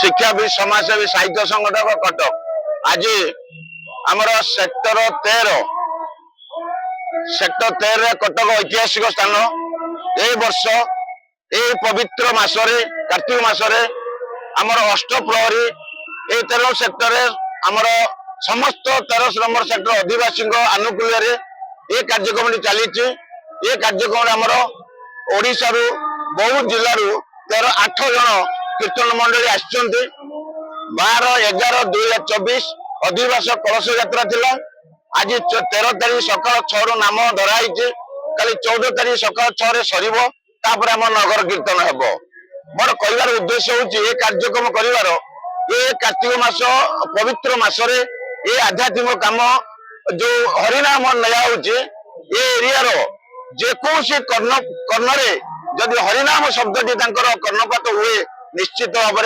शिक्षाविद समाजसेवी साहित्य संगठक कटक आज आमर सेक्टर 13 कटक ऐतिहासिक स्थान ए वर्ष ए पवित्र मासरे कार्तिक मासरे आमर अष्टप्रहरी ए 13 सेक्टर आमर समस्त 13 नंबर सेक्टर आदिवासी आनुकूल्य ये कार्यक्रम चली ये कार्यक्रम आमर ओडिशा रु बहुत जिल्ला रु 8 जन कीर्तन मंडली आसचंती 12/11/2024 अधिवास कलश यात्रा थिला। आज 13 तारीख सकाल 6 रु नाम धराई काली 14 तारीख सकाल 6 रे सरीबो तापर हम नगर कीर्तन हेबो। मोर कहबार उद्देश्य होची ये कार्यक्रम करिवार ये कार्तिक मास पवित्र मासरे ये आध्यात्मिक काम जो हरिनाम नया होची ये एरिया रो जेकोसी कर्णरे जदि हरिनाम शब्दटी कर्णपात हुए निश्चित भाव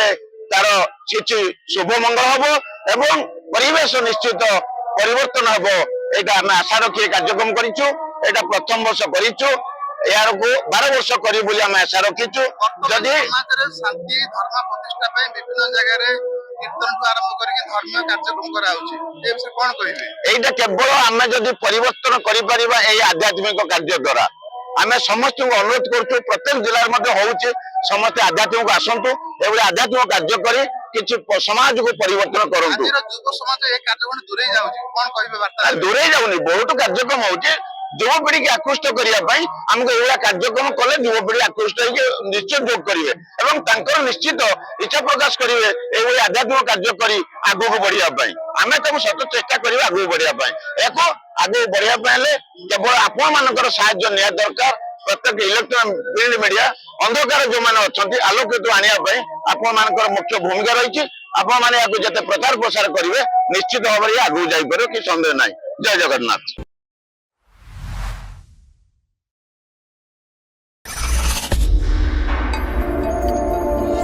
तार किसी शुभ मंगल हम एवं परिवेश निश्चित परिवर्तन हम यहाँ आम आशा रखी कार्यक्रम करूँ। यहाँ प्रथम वर्ष करूँ यार को 12 वर्ष करी बोली आम आशा रखीचु। जदि शांति धर्म प्रतिष्ठा विभिन्न जगह कीर्तन आरंभ करके धर्म कार्यक्रम कौन कह केवल आम जदि परिवर्तन कर आध्यात्मिक कार्य द्वारा आम समस्त अनुरोध करूँ प्रत्येक जिले में होचे समस्त आध्यात्मिक आसतु एवं आध्यात्मिक कार्य कर किसी समाज को परिवर्तन करूँ। दूरे जाऊनी बहुत कार्यक्रम होचे युवपीढ़ी की आकृष्ट करने आमको ये कार्यक्रम कले युवपीढ़ी आकृष्ट निश्चित जोग करेंगे निश्चित इच्छा प्रकाश करेंगे ये आध्यात्मिक कार्य कर आग को बढ़ापी आम तक सत चेष्टा करें आग को बढ़ापी एक आग बढ़ापी केवल आपण मान साहाय्य निया दरकार। प्रत्येक इलेक्ट्रॉनिक प्रिंट मीडिया अंधकार जो मैंने अच्छा आलोकित आने आपण मुख्य भूमिका रही आपण मैंने जिते प्रचार प्रसार करेंगे निश्चित भाव में आगू जापर कि सन्देह ना। जय जगन्नाथ।